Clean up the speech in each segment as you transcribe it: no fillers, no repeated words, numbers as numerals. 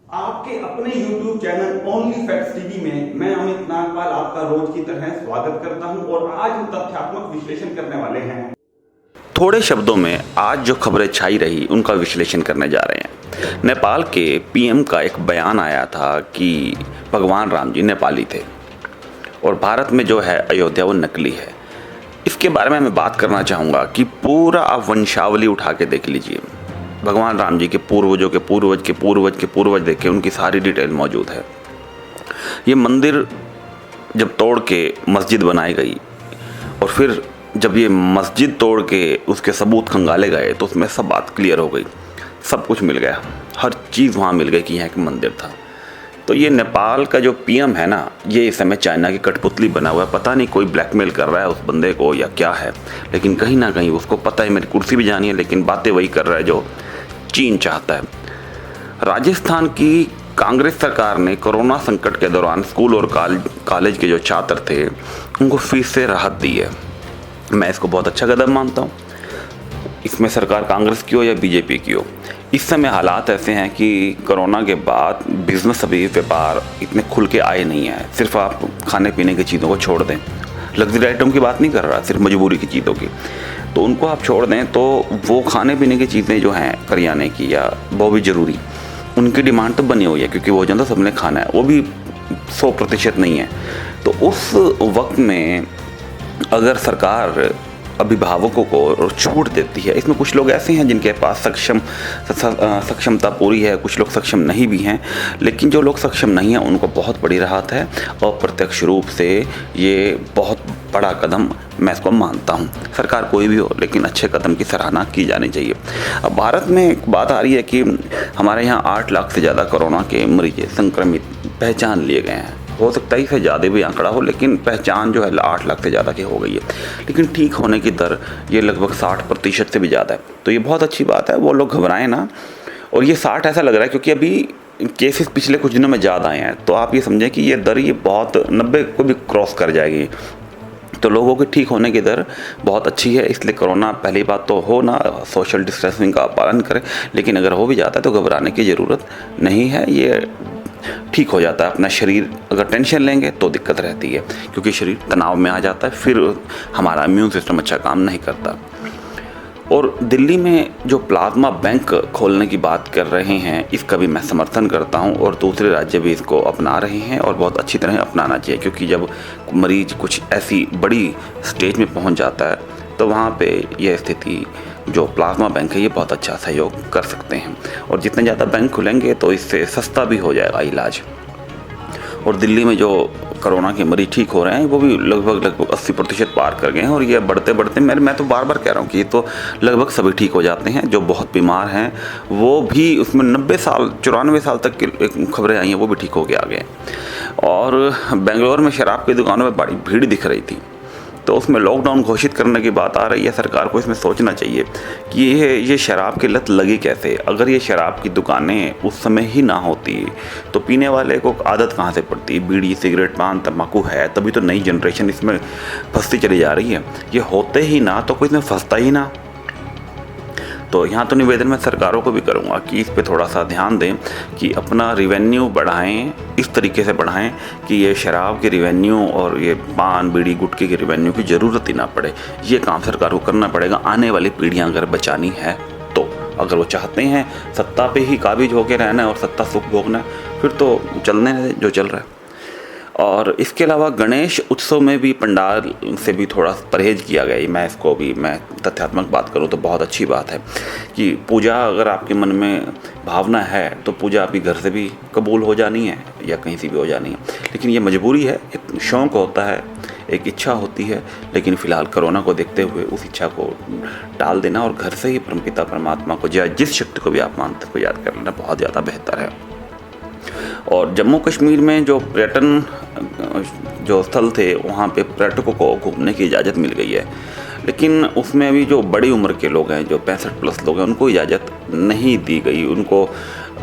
आपके अपने YouTube channel only facts TV में मैं अमित नागपाल आपका रोज की तरह स्वागत करता हूं और आज हम तथ्यात्मक विश्लेषण करने वाले हैं। थोड़े शब्दों में आज जो खबरें छाई रही उनका विश्लेषण करने जा रहे हैं। नेपाल के पीएम का एक बयान आया था कि भगवान राम जी नेपाली थे और भारत में जो है अयोध्या वो नकली है। इसके बारे में मैं बात करना चाहूँगा कि पूरा आप वंशावली उठा के देख लीजिए। भगवान राम जी के पूर्वजों के पूर्वज के पूर्वज के पूर्वज देखे, उनकी सारी डिटेल मौजूद है। ये मंदिर जब तोड़ के मस्जिद बनाई गई और फिर जब ये मस्जिद तोड़ के उसके सबूत खंगाले गए तो उसमें सब बात क्लियर हो गई, सब कुछ मिल गया, हर चीज़ वहाँ मिल गई कि यहाँ एक मंदिर था। तो ये नेपाल का जो पीएम है ना, ये इस समय चाइना की कठपुतली बना हुआ है। पता नहीं कोई ब्लैकमेल कर रहा है उस बंदे को या क्या है, लेकिन कहीं ना कहीं उसको पता है मेरी कुर्सी भी जानी है, लेकिन बातें वही कर रहा है जो चीन चाहता है। राजस्थान की कांग्रेस सरकार ने कोरोना संकट के दौरान स्कूल और कॉलेज के जो छात्र थे उनको फीस से राहत दी है। मैं इसको बहुत अच्छा कदम मानता हूँ। इसमें सरकार कांग्रेस की हो या बीजेपी की हो, इस समय हालात ऐसे हैं कि कोरोना के बाद बिजनेस, अभी व्यापार इतने खुल के आए नहीं है। सिर्फ आप खाने पीने की चीज़ों को छोड़ दें, लग्जरी आइटम की बात नहीं कर रहा, सिर्फ मजबूरी की चीज़ों की, तो उनको आप छोड़ दें तो वो खाने पीने की चीज़ें जो हैं करियाने की या वो भी ज़रूरी, उनकी डिमांड तो बनी हुई है क्योंकि वो जो सबने खाना है, वो भी 100% नहीं है। तो उस वक्त में अगर सरकार अभिभावकों को छूट देती है, इसमें कुछ लोग ऐसे हैं जिनके पास सक्षमता पूरी है, कुछ लोग सक्षम नहीं भी हैं, लेकिन जो लोग सक्षम नहीं हैं उनको बहुत बड़ी राहत है और प्रत्यक्ष रूप से ये बहुत बड़ा कदम मैं इसको मानता हूँ। सरकार कोई भी हो, लेकिन अच्छे कदम की सराहना की जानी चाहिए। अब भारत में एक बात आ रही है कि हमारे यहाँ 8 लाख से ज़्यादा कोरोना के मरीज संक्रमित पहचान लिए गए हैं। हो सकता है इससे ज़्यादा भी आंकड़ा हो, लेकिन पहचान जो है 8 लाख से ज़्यादा की हो गई है। लेकिन ठीक होने की दर ये लगभग 60% से भी ज़्यादा है, तो ये बहुत अच्छी बात है। वो लोग घबराएं ना, और ये 60 ऐसा लग रहा है क्योंकि अभी केसेस पिछले कुछ दिनों में ज़्यादा आए हैं, तो आप ये समझें कि ये दर ये बहुत 90 को भी क्रॉस कर जाएगी। तो लोगों के ठीक होने की दर बहुत अच्छी है। इसलिए कोरोना, पहली बात तो हो ना, सोशल डिस्टेंसिंग का पालन करें, लेकिन अगर हो भी जाता है तो घबराने की ज़रूरत नहीं है। ये ठीक हो जाता है। अपना शरीर अगर टेंशन लेंगे तो दिक्कत रहती है, क्योंकि शरीर तनाव में आ जाता है, फिर हमारा इम्यून सिस्टम अच्छा काम नहीं करता। और दिल्ली में जो प्लाज्मा बैंक खोलने की बात कर रहे हैं, इसका भी मैं समर्थन करता हूं, और दूसरे राज्य भी इसको अपना रहे हैं और बहुत अच्छी तरह अपनाना चाहिए, क्योंकि जब मरीज कुछ ऐसी बड़ी स्टेज में पहुंच जाता है तो वहाँ पे यह स्थिति जो प्लाज्मा बैंक है ये बहुत अच्छा सहयोग कर सकते हैं। और जितने ज़्यादा बैंक खुलेंगे तो इससे सस्ता भी हो जाएगा इलाज। और दिल्ली में जो कोरोना के मरीज ठीक हो रहे हैं वो भी लगभग 80% पार कर गए हैं, और ये बढ़ते बढ़ते मैं तो बार बार कह रहा हूँ कि ये तो लगभग सभी ठीक हो जाते हैं। जो बहुत बीमार हैं वो भी, उसमें 90 साल 94 साल तक की खबरें आई हैं, वो भी ठीक हो के आ गए। और बेंगलोर में शराब की दुकानों में बड़ी भीड़ दिख रही थी, तो उसमें लॉकडाउन घोषित करने की बात आ रही है। सरकार को इसमें सोचना चाहिए कि ये शराब की लत लगी कैसे। अगर ये शराब की दुकानें उस समय ही ना होती तो पीने वाले को आदत कहाँ से पड़ती। बीड़ी, सिगरेट, पान, तम्बाकू है, तभी तो नई जनरेशन इसमें फंसती चली जा रही है। ये होते ही ना तो कोई इसमें फंसता ही ना। तो यहाँ तो निवेदन मैं सरकारों को भी करूँगा कि इस पे थोड़ा सा ध्यान दें कि अपना रिवेन्यू बढ़ाएं, इस तरीके से बढ़ाएं कि ये शराब के रिवेन्यू और ये पान, बीड़ी, गुटखे के रिवेन्यू की ज़रूरत ही ना पड़े। ये काम सरकार को करना पड़ेगा आने वाली पीढ़ियाँ अगर बचानी है तो। अगर वो चाहते हैं सत्ता पे ही काबिज होकर रहना है और सत्ता सुख भोगना है, फिर तो चलने दें जो चल रहा है। और इसके अलावा गणेश उत्सव में भी पंडाल से भी थोड़ा परहेज किया गया। मैं तथ्यात्मक बात करूं तो बहुत अच्छी बात है कि पूजा, अगर आपके मन में भावना है तो पूजा आपकी घर से भी कबूल हो जानी है या कहीं से भी हो जानी है, लेकिन ये मजबूरी है, एक शौक़ होता है, एक इच्छा होती है। लेकिन फ़िलहाल कोरोना को देखते हुए उस इच्छा को टाल देना और घर से ही परमपिता परमात्मा को, जिस शक्ति को भी आप मानते हैं, को याद कर लेना बहुत ज़्यादा बेहतर है। और जम्मू कश्मीर में जो पर्यटन जो स्थल थे वहाँ पे पर्यटकों को घूमने की इजाज़त मिल गई है, लेकिन उसमें अभी जो बड़ी उम्र के लोग हैं, जो 65+ लोग हैं, उनको इजाज़त नहीं दी गई। उनको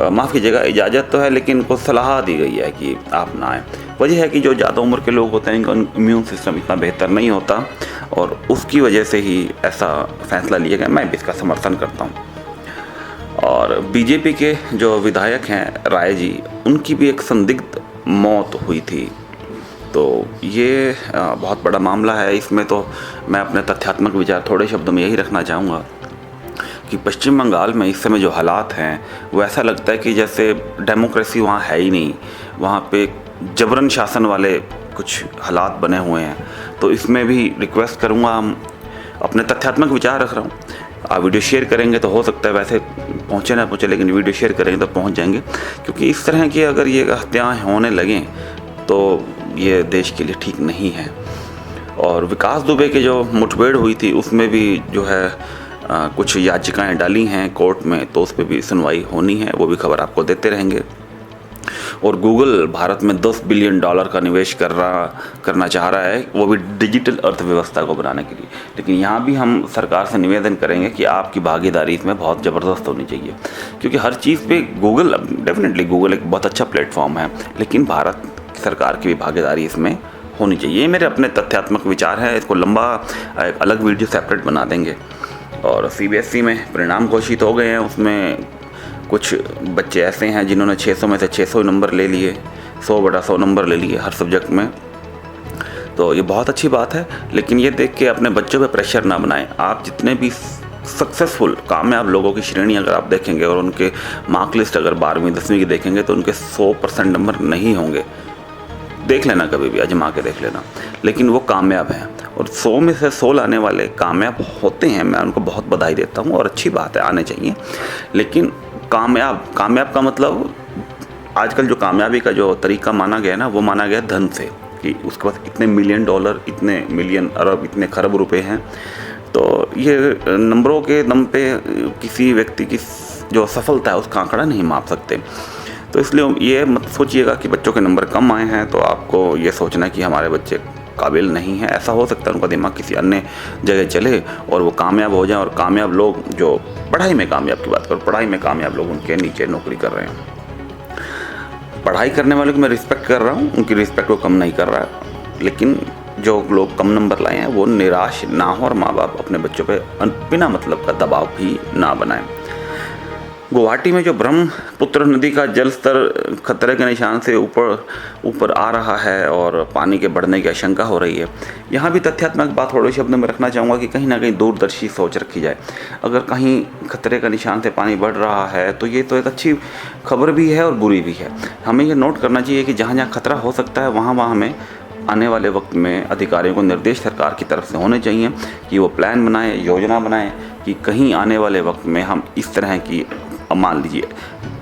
माफ़ कीजिएगा, इजाज़त तो है लेकिन उनको सलाह दी गई है कि आप ना आएँ। वजह है कि जो ज़्यादा उम्र के लोग होते हैं इनका इम्यून सिस्टम इतना बेहतर नहीं होता, और उसकी वजह से ही ऐसा फैसला लिया गया। मैं भी इसका समर्थन करता हूँ। और बीजेपी के जो विधायक हैं राय जी, उनकी भी एक संदिग्ध मौत हुई थी। तो ये बहुत बड़ा मामला है। इसमें तो मैं अपने तथ्यात्मक विचार थोड़े शब्दों में यही रखना चाहूँगा कि पश्चिम बंगाल में इस समय जो हालात हैं वो ऐसा लगता है कि जैसे डेमोक्रेसी वहाँ है ही नहीं, वहाँ पे जबरन शासन वाले कुछ हालात बने हुए हैं। तो इसमें भी रिक्वेस्ट करूँगा, हम अपने तथ्यात्मक विचार रख रहा हूँ, आप वीडियो शेयर करेंगे तो हो सकता है वैसे पहुँचे ना पहुँचे, लेकिन वीडियो शेयर करेंगे तो पहुँच जाएंगे, क्योंकि इस तरह की अगर ये हत्याएँ होने लगें तो ये देश के लिए ठीक नहीं है। और विकास दुबे की जो मुठभेड़ हुई थी उसमें भी जो है कुछ याचिकाएं डाली हैं कोर्ट में, तो उस पर भी सुनवाई होनी है, वो भी खबर आपको देते रहेंगे। और गूगल भारत में $10 बिलियन का निवेश करना चाह रहा है, वो भी डिजिटल अर्थव्यवस्था को बनाने के लिए। लेकिन यहाँ भी हम सरकार से निवेदन करेंगे कि आपकी भागीदारी इसमें बहुत ज़बरदस्त होनी चाहिए, क्योंकि हर चीज़ पे गूगल, डेफिनेटली गूगल एक बहुत अच्छा प्लेटफॉर्म है, लेकिन भारत सरकार की भी भागीदारी इसमें होनी चाहिए। ये मेरे अपने तथ्यात्मक विचार हैं, इसको लंबा एक अलग वीडियो सेपरेट बना देंगे। और CBSE में परिणाम घोषित हो गए हैं, उसमें कुछ बच्चे ऐसे हैं जिन्होंने 600 में से 600 नंबर ले लिए, 100/100 नंबर ले लिए हर सब्जेक्ट में। तो ये बहुत अच्छी बात है, लेकिन ये देख के अपने बच्चों पे प्रेशर ना बनाएं। आप जितने भी सक्सेसफुल कामयाब लोगों की श्रेणी अगर आप देखेंगे और उनके मार्क लिस्ट अगर 12वीं 10वीं की देखेंगे तो उनके 100% नंबर नहीं होंगे। देख लेना, कभी भी आजमा के देख लेना, लेकिन वो कामयाब हैं। और 100 में से 100 लाने वाले कामयाब होते हैं, मैं उनको बहुत बधाई देता हूँ और अच्छी बात है, आने चाहिए। लेकिन कामयाब का मतलब आजकल जो कामयाबी का जो तरीका माना गया ना, वो माना गया धन से, कि उसके पास इतने $मिलियन, इतने मिलियन, अरब, इतने खरब रुपए हैं। तो ये नंबरों के दम पे किसी व्यक्ति की जो सफलता है उसका आंकड़ा नहीं माप सकते। तो इसलिए ये मत सोचिएगा कि बच्चों के नंबर कम आए हैं तो आपको ये सोचना कि हमारे बच्चे काबिल नहीं है। ऐसा हो सकता है उनका दिमाग किसी अन्य जगह चले और वो कामयाब हो जाएं, और कामयाब लोग जो पढ़ाई में कामयाब की बात करो, पढ़ाई में कामयाब लोग उनके नीचे नौकरी कर रहे हैं। पढ़ाई करने वालों की मैं रिस्पेक्ट कर रहा हूँ, उनकी रिस्पेक्ट को कम नहीं कर रहा, लेकिन जो लोग कम नंबर लाए हैं वो निराश ना हो और माँ बाप अपने बच्चों पे बिना मतलब का दबाव भी ना बनाएं। गुवाहाटी में जो ब्रह्मपुत्र नदी का जल स्तर खतरे के निशान से ऊपर आ रहा है और पानी के बढ़ने की आशंका हो रही है, यहाँ भी तथ्यात्मक बात थोड़े शब्दों में रखना चाहूँगा कि कहीं ना कहीं दूरदर्शी सोच रखी जाए। अगर कहीं खतरे का निशान से पानी बढ़ रहा है तो ये तो एक अच्छी खबर भी है और बुरी भी है। हमें ये नोट करना चाहिए कि जहाँ जहाँ खतरा हो सकता है वहाँ हमें आने वाले वक्त में अधिकारियों को निर्देश सरकार की तरफ से होने चाहिए कि वो प्लान बनाएं, योजना बनाएं कि कहीं आने वाले वक्त में हम इस तरह की, मान लीजिए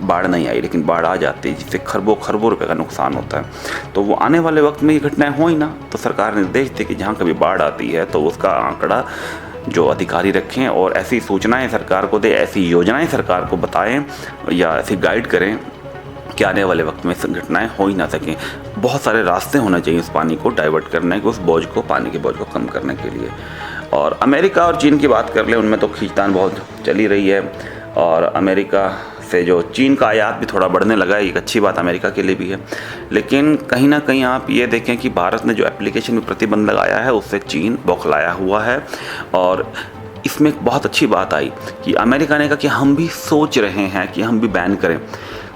बाढ़ नहीं आई लेकिन बाढ़ आ जाती है जिससे खरबों रुपए का नुकसान होता है, तो वो आने वाले वक्त में ये घटनाएं हो ही ना। तो सरकार निर्देश दे कि जहाँ कभी बाढ़ आती है तो उसका आंकड़ा जो अधिकारी रखें और ऐसी सूचनाएं सरकार को दे, ऐसी योजनाएं सरकार को बताएं या ऐसी गाइड करें कि आने वाले वक्त में घटनाएं हो ही ना सकें। बहुत सारे रास्ते होने चाहिए उस पानी को डाइवर्ट करने के, उस बोझ को, पानी के बोझ को कम करने के लिए। और अमेरिका और चीन की बात कर ले, उनमें तो खींचतान बहुत चली रही है और अमेरिका से जो चीन का आयात भी थोड़ा बढ़ने लगा है, एक अच्छी बात अमेरिका के लिए भी है। लेकिन कहीं ना कहीं आप ये देखें कि भारत ने जो एप्लीकेशन में प्रतिबंध लगाया है उससे चीन बौखलाया हुआ है। और इसमें एक बहुत अच्छी बात आई कि अमेरिका ने कहा कि हम भी सोच रहे हैं कि हम भी बैन करें।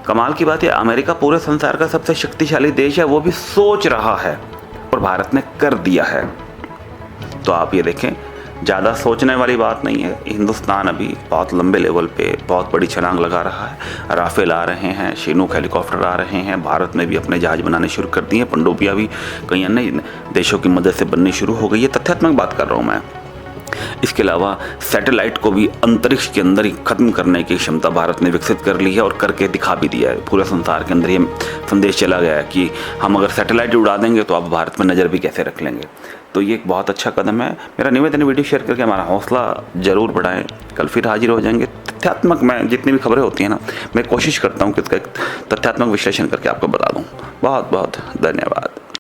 कमाल की बात है, अमेरिका पूरे संसार का सबसे शक्तिशाली देश है, वो भी सोच रहा है और भारत ने कर दिया है। तो आप ये देखें, ज़्यादा सोचने वाली बात नहीं है। हिंदुस्तान अभी बहुत लंबे लेवल पे बहुत बड़ी छलांग लगा रहा है। राफेल आ रहे हैं, शिनूक हेलीकॉप्टर आ रहे हैं, भारत ने भी अपने जहाज बनाने शुरू कर दिए हैं, पनडुब्बियाँ भी कई अन्य देशों की मदद से बननी शुरू हो गई है। तथ्यात्मक बात कर रहा हूँ मैं। इसके अलावा सैटेलाइट को भी अंतरिक्ष के अंदर ही खत्म करने की क्षमता भारत ने विकसित कर ली है और करके दिखा भी दिया है। पूरे संसार के अंदर ये संदेश चला गया है कि हम अगर सैटेलाइट उड़ा देंगे तो आप भारत में नज़र भी कैसे रख लेंगे। तो ये एक बहुत अच्छा कदम है। मेरा निवेदन है, वीडियो शेयर करके हमारा हौसला ज़रूर बढ़ाएं। कल फिर हाजिर हो जाएंगे। तथ्यात्मक, मैं जितनी भी खबरें होती हैं ना, मैं कोशिश करता हूँ कि इसका तथ्यात्मक विश्लेषण करके आपको बता दूँ। बहुत बहुत धन्यवाद।